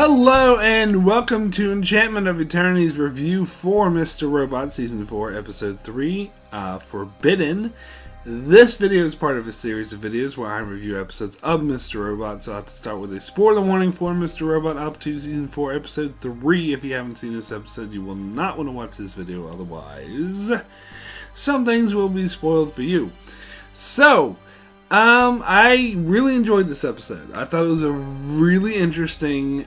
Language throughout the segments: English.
Hello and welcome to Enchantment of Eternity's review for Mr. Robot Season 4, Episode 3, Forbidden. This video is part of a series of videos where I review episodes of Mr. Robot, so I have to start with a spoiler warning for Mr. Robot up to Season 4, Episode 3. If you haven't seen this episode, you will not want to watch this video, otherwise some things will be spoiled for you. So, I really enjoyed this episode. I thought it was a really interesting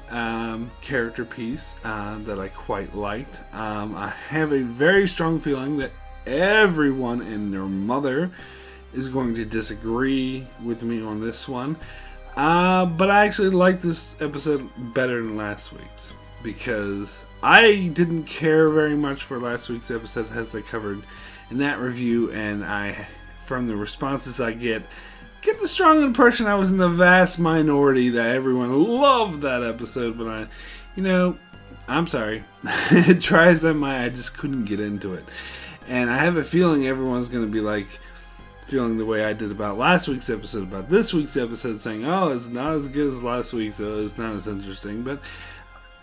character piece that I quite liked. I have a very strong feeling that everyone and their mother is going to disagree with me on this one. But I actually like this episode better than last week's because I didn't care very much for last week's episode as I covered in that review, and from the responses I get the strong impression I was in the vast minority that everyone loved that episode, but I'm sorry. Try as I might, I just couldn't get into it. And I have a feeling everyone's going to be like, feeling the way I did about last week's episode, about this week's episode, saying, oh, it's not as good as last week's, so it's not as interesting, but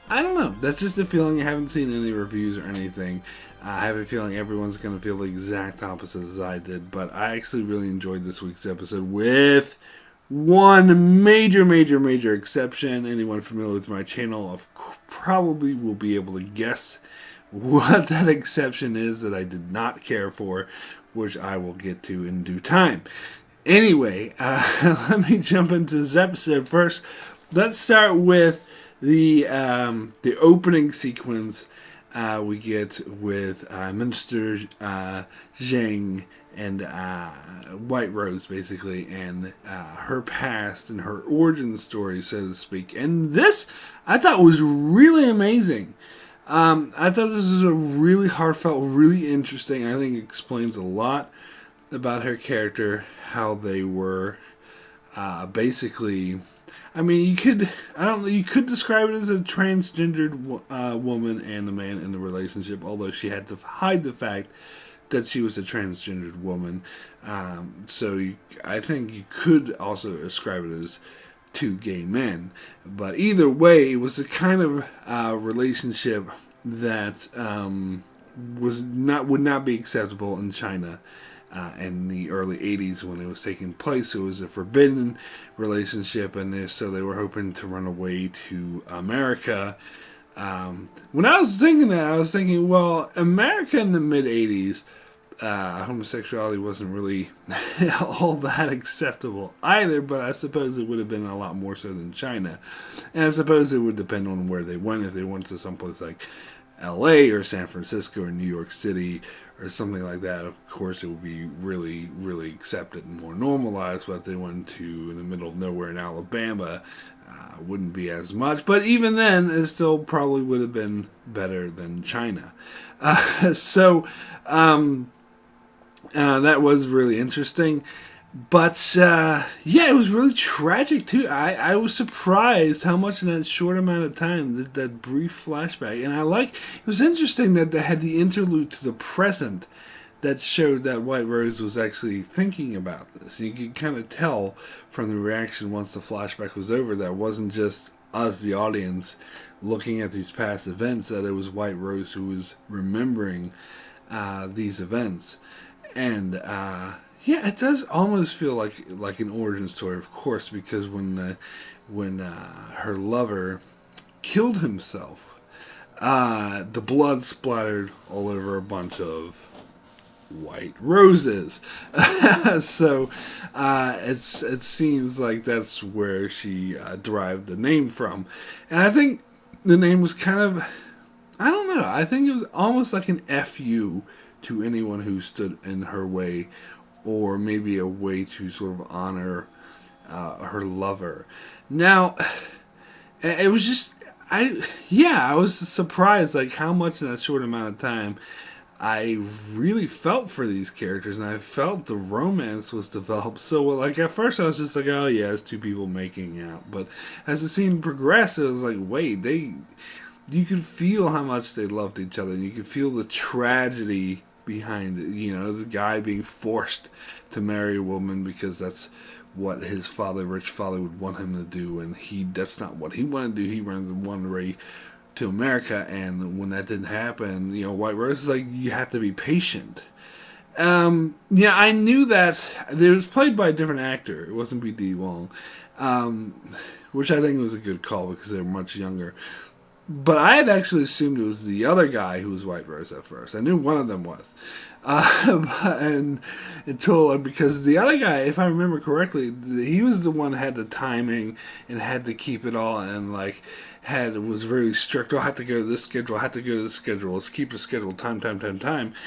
I don't know. That's just a feeling. I haven't seen any reviews or anything. I have a feeling everyone's going to feel the exact opposite as I did, but I actually really enjoyed this week's episode with one major exception. Anyone familiar with my channel probably will be able to guess what that exception is that I did not care for, which I will get to in due time. Anyway, let me jump into this episode first. Let's start with the opening sequence we get with Minister Zhang and Whiterose, basically, and her past and her origin story, so to speak. And this, I thought, was really amazing. I thought this was a really heartfelt, really interesting. I think it explains a lot about her character, how they were basically. I mean, you could describe it as a transgendered woman and a man in the relationship, although she had to hide the fact that she was a transgendered woman. I think you could also describe it as two gay men. But either way, it was the kind of relationship that would not be acceptable in China. In the early 80s when it was taking place. It was a forbidden relationship, and so they were hoping to run away to America. When I was thinking that, I was thinking, well, America in the mid-80s, homosexuality wasn't really all that acceptable either, but I suppose it would have been a lot more so than China. And I suppose it would depend on where they went. If they went to someplace like LA or San Francisco or New York City or something like that, of course it would be really, really accepted and more normalized. But if they went to in the middle of nowhere in Alabama, wouldn't be as much. But even then, it still probably would have been better than China. That was really interesting. But, it was really tragic, too. I was surprised how much in that short amount of time, that brief flashback. And it was interesting that they had the interlude to the present that showed that Whiterose was actually thinking about this. You could kind of tell from the reaction once the flashback was over that it wasn't just us, the audience, looking at these past events, that it was Whiterose who was remembering these events. And, it does almost feel like an origin story, of course, because when her lover killed himself, the blood splattered all over a bunch of white roses. So it seems like that's where she derived the name from. And I think the name was kind of, I don't know, I think it was almost like an FU to anyone who stood in her way, or maybe a way to sort of honor her lover. Now, it was just, I was surprised like how much in that short amount of time I really felt for these characters, and I felt the romance was developed so well. Like, at first I was just like, oh yeah, it's two people making out. But as the scene progressed, it was like, wait, you could feel how much they loved each other, and you could feel the tragedy behind it. The guy being forced to marry a woman because that's what his father, rich father, would want him to do, and that's not what he wanted to do. He wanted to marry to America, and when that didn't happen, Whiterose is like, you have to be patient. Yeah, I knew that. It was played by a different actor. It wasn't B.D. Wong, which I think was a good call because they were much younger. But I had actually assumed it was the other guy who was Whiterose at first. I knew one of them was. And because the other guy, if I remember correctly, he was the one that had the timing and had to keep it all, and was very strict. Oh, I have to go to this schedule. I have to go to this schedule. Let's keep the schedule. Time.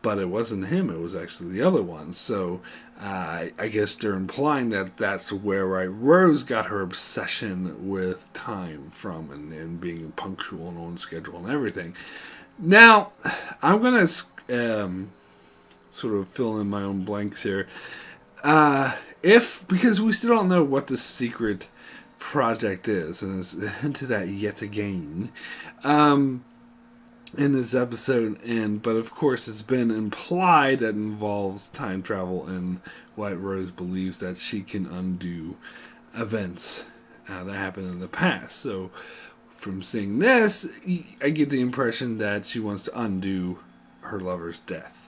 But it wasn't him. It was actually the other one. So I guess they're implying that that's where Rose got her obsession with time from, and being punctual and on schedule and everything. Now, I'm going to sort of fill in my own blanks here. Because we still don't know what the secret project is, and it's hinted that yet again in this episode, but of course it's been implied that it involves time travel, and Whiterose believes that she can undo events that happened in the past. So from seeing this, I get the impression that she wants to undo her lover's death,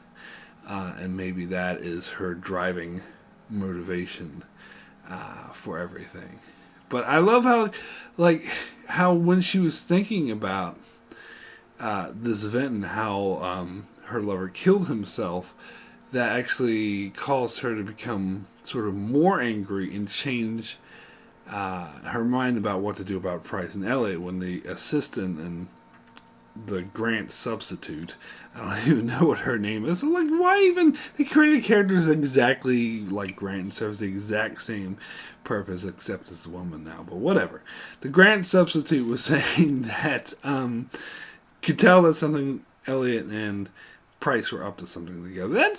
and maybe that is her driving motivation for everything. But I love how when she was thinking about this event and how her lover killed himself, that actually caused her to become sort of more angry and change her mind about what to do about Price and Elliot, when the assistant and the Grant substitute, I don't even know what her name is. Like, why even? They created characters exactly like Grant and serves the exact same purpose, except it's a woman now, but whatever. The Grant substitute was saying that could tell that something Elliot and Price were up to something together. I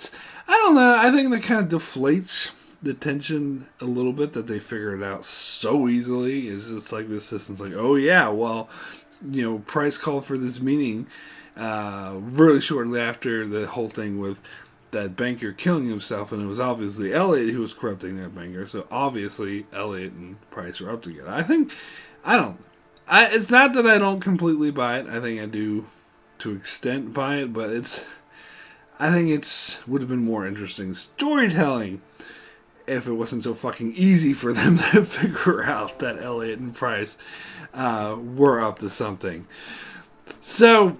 don't know, I think that kind of deflates the tension a little bit, that they figure it out so easily. It's just like the assistant's like, oh yeah, well, Price called for this meeting really shortly after the whole thing with that banker killing himself, and it was obviously Elliot who was corrupting that banker, so obviously Elliot and Price were up together. It's not that I don't completely buy it. I think I do to an extent buy it, but I think would have been more interesting storytelling if it wasn't so fucking easy for them to figure out that Elliot and Price were up to something. So,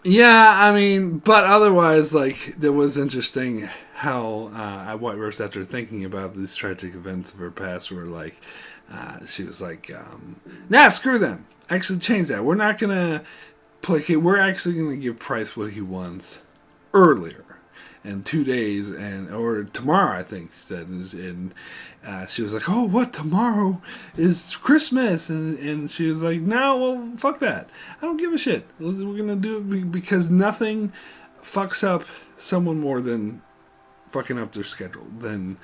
yeah, I mean, but otherwise, that was interesting how Whiterose, after thinking about these tragic events of her past, were she was like, nah, screw them. Actually, change that. We're not gonna placate. We're actually gonna give Price what he wants earlier, in 2 days, or tomorrow, I think she said. And she was like, oh, what, tomorrow is Christmas? And she was like, no, well, fuck that. I don't give a shit. We're gonna do it because nothing fucks up someone more than fucking up their schedule, than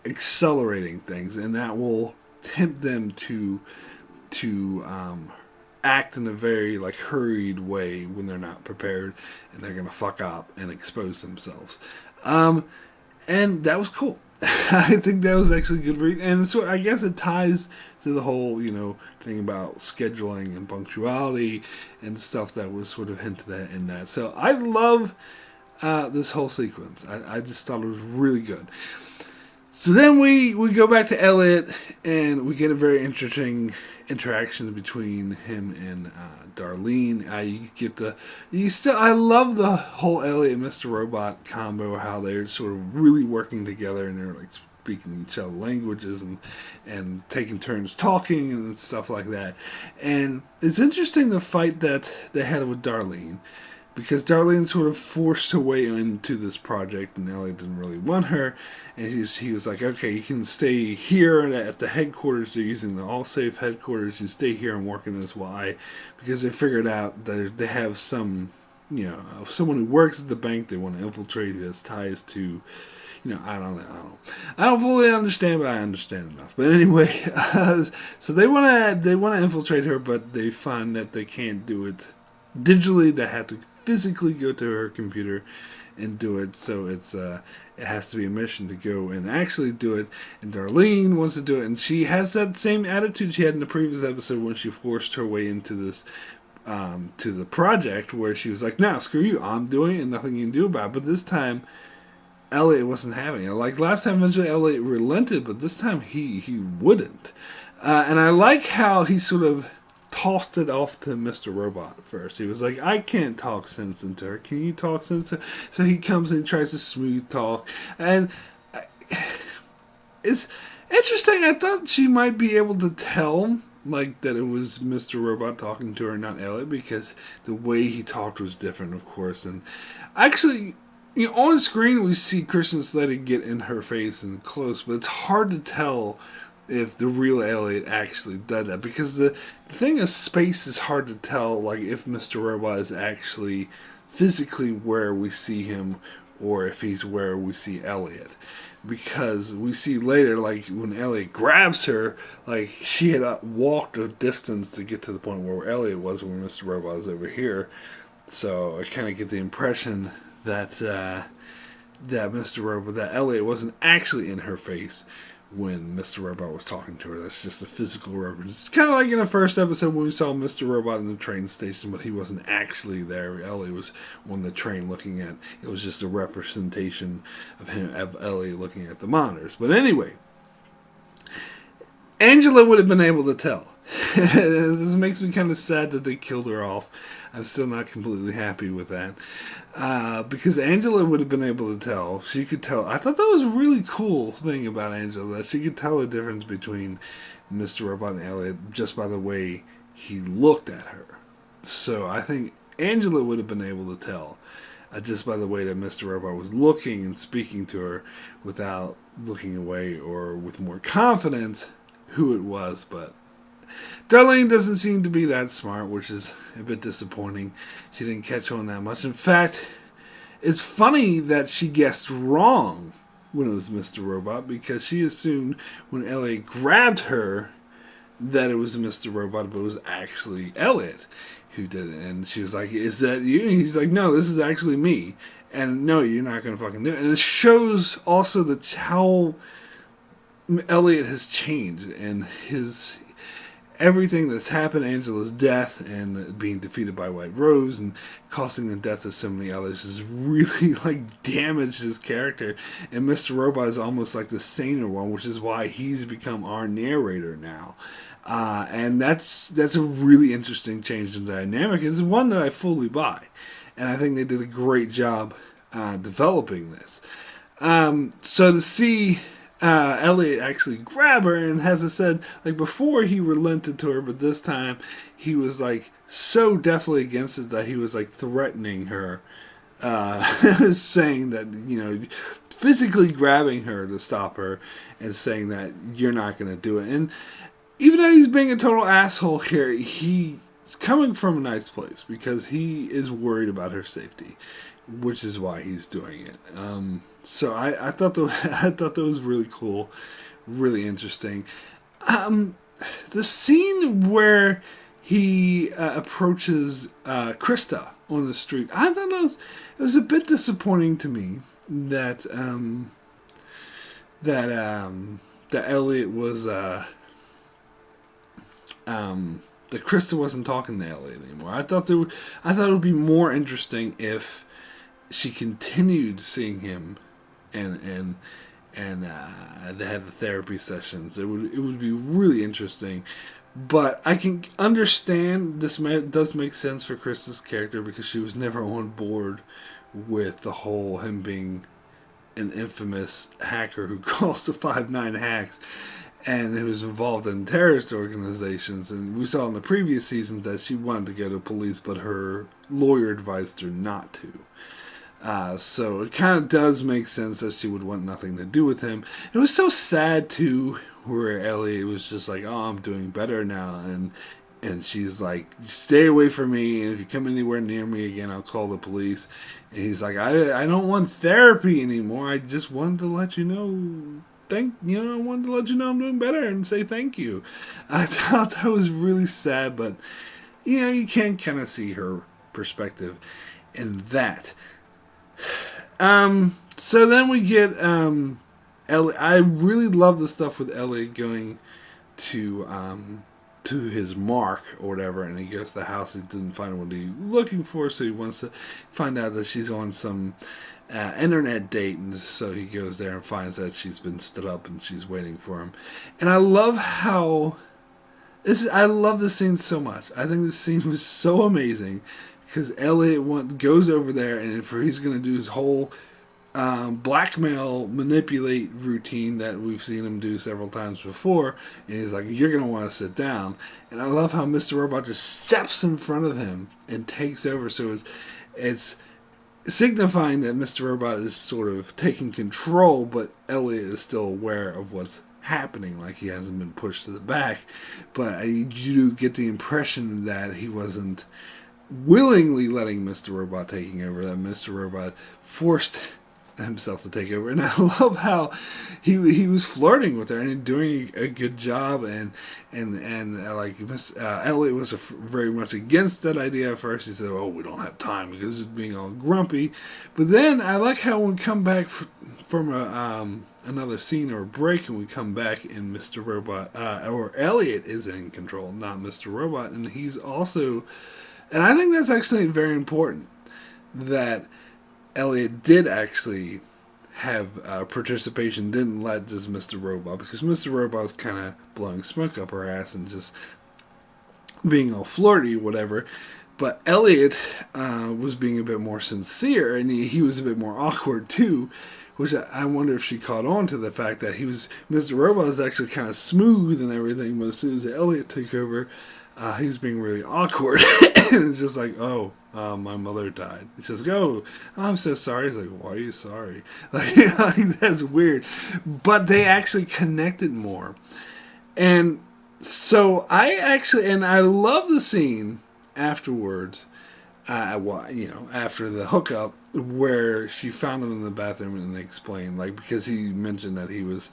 accelerating things, and that will tempt them to act in a very hurried way when they're not prepared, and they're gonna fuck up and expose themselves. And that was cool. I think that was actually good read, and so I guess it ties to the whole thing about scheduling and punctuality and stuff that was sort of hinted at in that. So I love this whole sequence. I just thought it was really good. So then we go back to Elliot, and we get a very interesting interaction between him and Darlene. I love the whole Elliot and Mr. Robot combo, how they're sort of really working together, and they're speaking each other's languages and taking turns talking and stuff like that. And it's interesting the fight that they had with Darlene, because Darlene sort of forced her way into this project, and Elliot didn't really want her, and he was like, okay, you can stay here at the headquarters. They're using the Allsafe headquarters. You stay here and work in this Y, because they figured out that they have some, someone who works at the bank they want to infiltrate, who has ties to, I don't fully understand, but I understand enough. But anyway, so they want to infiltrate her, but they find that they can't do it digitally. They have to physically go to her computer and do it. So it has to be a mission to go and actually do it. And Darlene wants to do it, and she has that same attitude she had in the previous episode when she forced her way into this to the project, where she was like, "Nah, screw you, I'm doing it, and nothing you can do about it." But this time, Elliot wasn't having it. Like last time, eventually Elliot relented, but this time he wouldn't. And I like how he sort of tossed it off to Mr. Robot first. He was like, "I can't talk sense into her. Can you talk sense?" So he comes and tries to smooth talk. And it's interesting. I thought she might be able to tell, like, that it was Mr. Robot talking to her, not Elliot, because the way he talked was different, of course. And actually, on screen we see Christian Slater get in her face and close, but it's hard to tell if the real Elliot actually did that, because the thing of space is hard to tell, like if Mr. Robot is actually physically where we see him or if he's where we see Elliot. Because we see later, like when Elliot grabs her, like she had walked a distance to get to the point where Elliot was when Mr. Robot was over here. So I kind of get the impression that that Elliot wasn't actually in her face when Mr. Robot was talking to her. That's just a physical reference. It's kind of like in the first episode when we saw Mr. Robot in the train station, but he wasn't actually there. Elliot was on the train looking at. It was just a representation of Elliot looking at the monitors. But anyway, Angela would have been able to tell. This makes me kind of sad that they killed her off. I'm still not completely happy with that. Because Angela would have been able to tell. She could tell. I thought that was a really cool thing about Angela, that she could tell the difference between Mr. Robot and Elliot just by the way he looked at her. So I think Angela would have been able to tell just by the way that Mr. Robot was looking and speaking to her without looking away, or with more confidence who it was. But Darlene doesn't seem to be that smart, which is a bit disappointing. She didn't catch on that much. In fact, it's funny that she guessed wrong when it was Mr. Robot, because she assumed when Elliot grabbed her that it was Mr. Robot, but it was actually Elliot who did it. And she was like, "Is that you?" And he's like, "No, this is actually me." And no, you're not going to fucking do it. And it shows also that how Elliot has changed, and his everything that's happened, Angela's death and being defeated by Whiterose and costing the death of so many others, has really like damaged his character. And Mr. Robot is almost like the saner one, which is why he's become our narrator now. And that's a really interesting change in dynamic. It's one that I fully buy, and I think they did a great job developing this. So to see Elliot actually grab her, and as I said, like before he relented to her, but this time he was like so definitely against it that he was like threatening her, saying that, physically grabbing her to stop her and saying that you're not going to do it. And even though he's being a total asshole here, he's coming from a nice place because he is worried about her safety, which is why he's doing it. So I thought that was really cool, really interesting. The scene where he approaches Krista on the street, I thought it was a bit disappointing to me that Elliot was that Krista wasn't talking to Elliot anymore. I thought it would be more interesting if she continued seeing him and they had the therapy sessions. It would be really interesting. But I can understand this does make sense for Krista's character, because she was never on board with the whole him being an infamous hacker who calls to 5/9 hacks and who was involved in terrorist organizations. And we saw in the previous season that she wanted to go to police, but her lawyer advised her not to. So it kind of does make sense that she would want nothing to do with him. It was so sad too, where Elliot was just like, "Oh, I'm doing better now," and she's like, "Stay away from me, and if you come anywhere near me again, I'll call the police." And he's like, I don't want therapy anymore. I just wanted to let you know. I wanted to let you know I'm doing better and say thank you. I thought that was really sad, but you can kind of see her perspective in that. So then we get Elliot. I really love the stuff with Elliot going to his mark or whatever, and he goes to the house. He didn't find what he was looking for, so he wants to find out that she's on some internet date, and so he goes there and finds that she's been stood up and she's waiting for him. And I love how I love this scene so much. I think this scene was so amazing because Elliot goes over there, and he's going to do his whole blackmail, manipulate routine that we've seen him do several times before, and he's like, "You're going to want to sit down." And I love how Mr. Robot just steps in front of him and takes over. So it's signifying that Mr. Robot is sort of taking control, but Elliot is still aware of what's happening, like he hasn't been pushed to the back. But you do get the impression that he wasn't willingly letting Mr. Robot taking over, that Mr. Robot forced himself to take over. And I love how he was flirting with her and doing a good job, and like Elliot was very much against that idea at first. He said, "Oh, we don't have time," because he's being all grumpy. But then I like how when we come back from another scene or a break, and we come back and Mr. Robot or Elliot is in control, not Mr. Robot, and he's also, and I think that's actually very important that Elliot did actually have participation, didn't let just Mr. Robot, because Mr. Robot was kind of blowing smoke up her ass and just being all flirty, whatever. But Elliot was being a bit more sincere, and he was a bit more awkward too, which I wonder if she caught on to the fact that Mr. Robot was actually kind of smooth and everything, but as soon as Elliot took over, he was being really awkward. And it's just like, "Oh, my mother died." He says, "Oh, I'm so sorry." He's like, "Why are you sorry?" Like that's weird. But they actually connected more. And so I love the scene afterwards, after the hookup, where she found him in the bathroom and they explained, like, because he mentioned that he was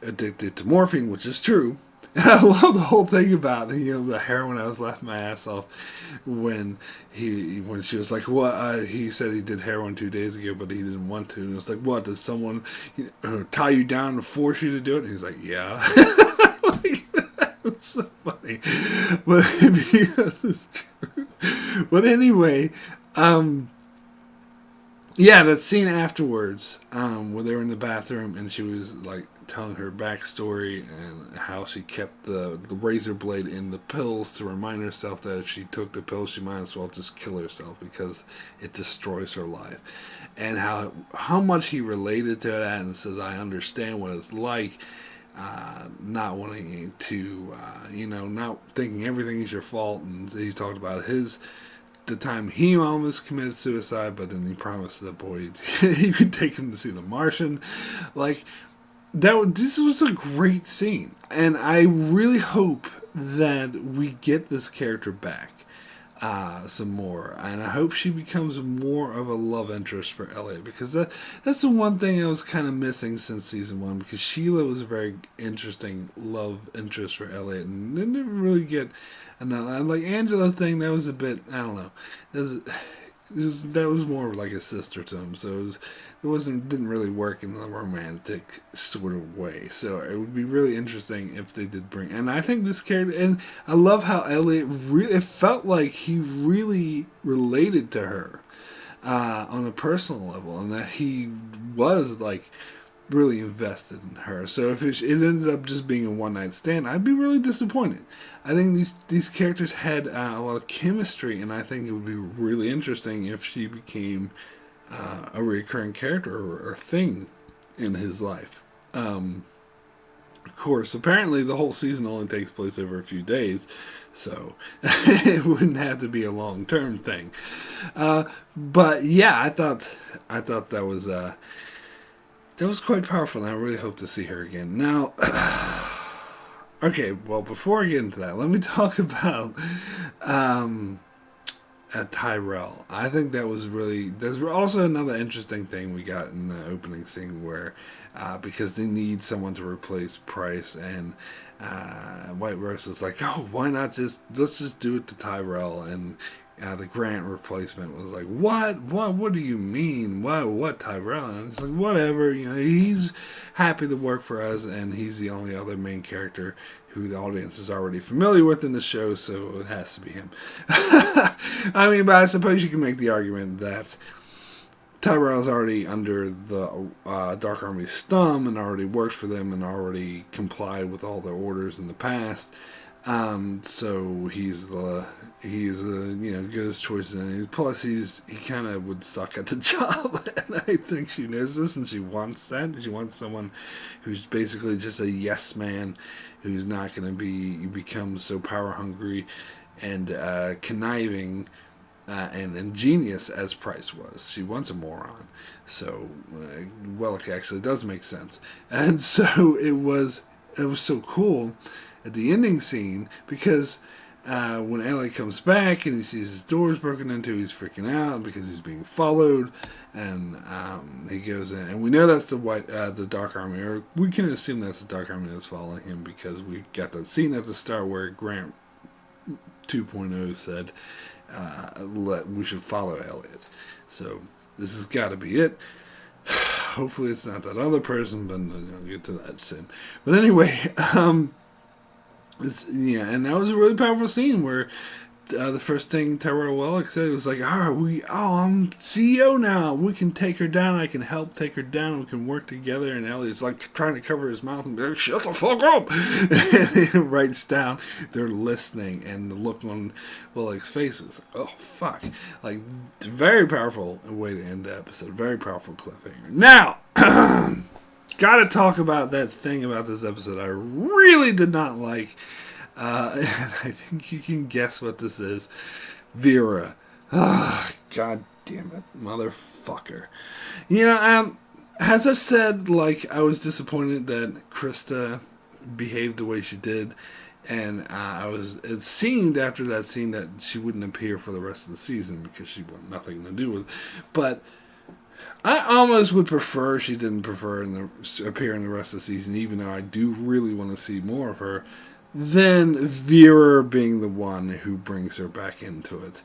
addicted to morphine, which is true. And I love the whole thing about the heroin. I was laughing my ass off when she was like, "What?" He said he did heroin 2 days ago, but he didn't want to. And it was like, "What? Does someone tie you down and force you to do it?" And he's like, "Yeah." Like, that's so funny, but it's true. But anyway, yeah, that scene afterwards, where they were in the bathroom and she was like telling her backstory and how she kept the razor blade in the pills to remind herself that if she took the pills, she might as well just kill herself because it destroys her life. And how much he related to that, and says, "I understand what it's like, not wanting to, not thinking everything is your fault." And he talked about the time he almost committed suicide, but then he promised the boy he would take him to see The Martian. Like, this was a great scene, and I really hope that we get this character back some more, and I hope she becomes more of a love interest for Elliot, because that's the one thing I was kind of missing since season 1, because Sheila was a very interesting love interest for Elliot, and didn't really get another, like Angela thing. That was a bit, I don't know, that was more like a sister to him, so didn't really work in the romantic sort of way. So it would be really interesting if they did bring, and I think this character, and I love how Elliot it felt like he really related to her on a personal level, and that he was like really invested in her. So if it ended up just being a one night stand, I'd be really disappointed. I think these characters had a lot of chemistry, and I think it would be really interesting if she became a recurring character or thing in his life. Of course, apparently the whole season only takes place over a few days, so it wouldn't have to be a long-term thing. But yeah, I thought that was quite powerful, and I really hope to see her again. Now, okay, well, before I get into that, let me talk about Tyrell. I think there's also another interesting thing we got in the opening scene where, because they need someone to replace Price, and Whiterose is like, "Oh, why not let's just do it to Tyrell and the Grant replacement was like, what do you mean? What Tyrell? And it's like, whatever, he's happy to work for us, and he's the only other main character who the audience is already familiar with in the show, so it has to be him. I mean, but I suppose you can make the argument that Tyrell's already under the Dark Army's thumb and already works for them and already complied with all their orders in the past. So he's the goodest choice, and plus he kind of would suck at the job, and I think she knows this, and she wants that. She wants someone who's basically just a yes man, who's not going to become so power hungry and conniving and ingenious as Price was. She wants a moron. So it actually does make sense, and so it was so cool at the ending scene, because when Elliot comes back and he sees his doors broken into, he's freaking out because he's being followed, and he goes in, and we know that's the Dark Army, or we can assume that's the Dark Army that's following him, because we got that scene at the start where Grant 2.0 said we should follow Elliot. So this has got to be it. Hopefully it's not that other person, but I'll get to that soon. But anyway, and that was a really powerful scene where the first thing Tyrell said was like, I'm CEO now. We can take her down. I can help take her down. We can work together. And Elliot's like trying to cover his mouth and be like, shut the fuck up. And he writes down, they're listening. And the look on Willick's face was like, oh, fuck. Like, it's a very powerful way to end the episode. Very powerful cliffhanger. Now, gotta talk about that thing about this episode I really did not like. And I think you can guess what this is. Vera. God damn it. Motherfucker. As I said, I was disappointed that Krista behaved the way she did. And it seemed after that scene that she wouldn't appear for the rest of the season because she wanted nothing to do with it. But I almost would prefer she didn't appear in the rest of the season, even though I do really want to see more of her, than Vera being the one who brings her back into it.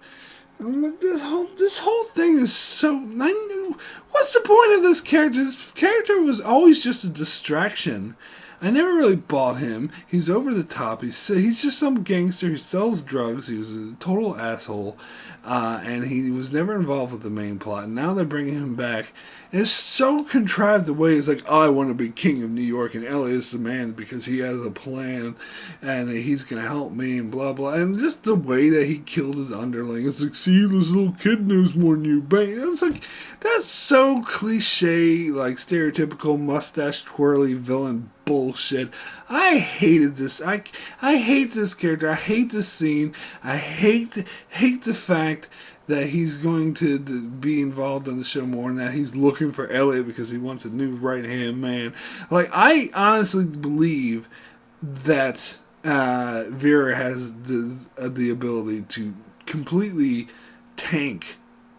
This whole thing is so... what's the point of this character? This character was always just a distraction. I never really bought him. He's over the top. He's just some gangster who sells drugs. He was a total asshole. And he was never involved with the main plot. And now they're bringing him back. And it's so contrived the way he's like, I want to be king of New York. And Elliot's the man because he has a plan. And he's going to help me and blah, blah. And just the way that he killed his underling. It's like, see, this little kid knows more than you. It's like, that's so cliche, stereotypical mustache twirly villain bullshit. I hated this. I hate this character. I hate this scene. I hate the fact that he's going to be involved in the show more, and that he's looking for Elliot because he wants a new right-hand man. I honestly believe that Vera has the ability to completely tank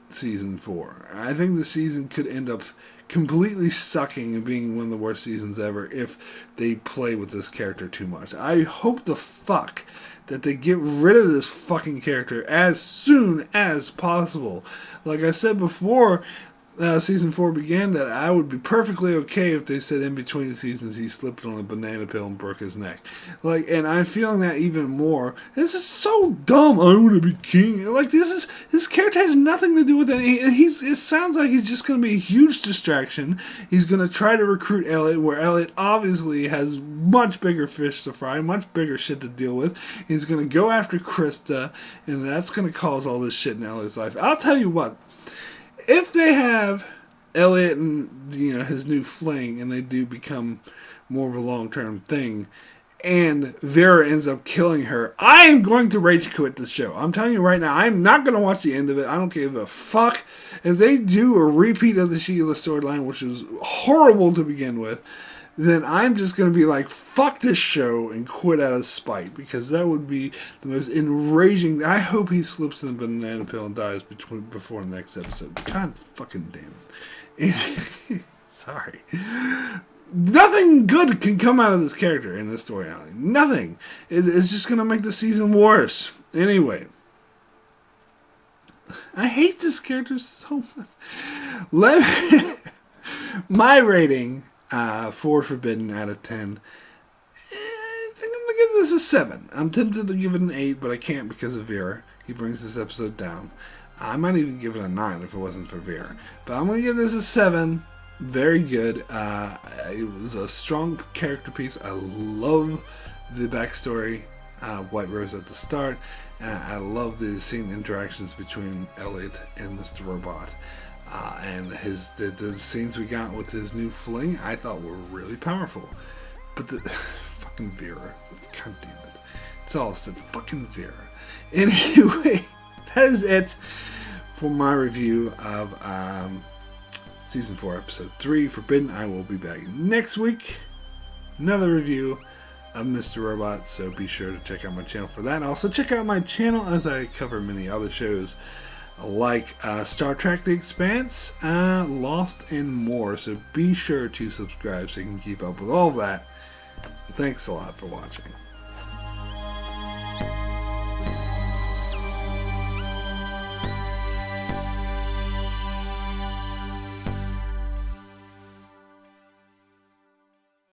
season 4. I think the season could end up completely sucking and being one of the worst seasons ever if they play with this character too much. I hope the fuck that they get rid of this fucking character as soon as possible. Like I said before, season 4 began, that I would be perfectly okay if they said in between seasons he slipped on a banana peel and broke his neck. And I'm feeling that even more. This is so dumb. I want to be king. This character has nothing to do with that. It sounds like he's just going to be a huge distraction. He's going to try to recruit Elliot, where Elliot obviously has much bigger fish to fry, much bigger shit to deal with. He's going to go after Krista, and that's going to cause all this shit in Elliot's life. I'll tell you what. If they have Elliot and his new fling, and they do become more of a long-term thing, and Vera ends up killing her, I am going to rage quit the show. I'm telling you right now, I'm not going to watch the end of it. I don't give a fuck. If they do a repeat of the Sheila storyline, which was horrible to begin with, then I'm just going to be like, fuck this show and quit out of spite, because that would be the most enraging. I hope he slips in the banana peel and dies before the next episode. God fucking damn it. Sorry. Nothing good can come out of this character in this storyline. Nothing. It's just going to make the season worse. Anyway. I hate this character so much. My rating for Forbidden out of 10. I think I'm going to give this a 7. I'm tempted to give it an 8, but I can't because of Vera. He brings this episode down. I might even give it a 9 if it wasn't for Vera. But I'm going to give this a 7. Very good. It was a strong character piece. I love the backstory. Whiterose at the start. I love the scene interactions between Elliot and Mr. Robot. And the scenes we got with his new fling, I thought were really powerful. But the fucking Vera. God damn it. It's all said fucking Vera. Anyway, that is it for my review of Season 4, Episode 3, Forbidden. I will be back next week. Another review of Mr. Robot, so be sure to check out my channel for that. Also, check out my channel as I cover many other shows like Star Trek The Expanse, Lost, and more. So be sure to subscribe so you can keep up with all of that. Thanks a lot for watching.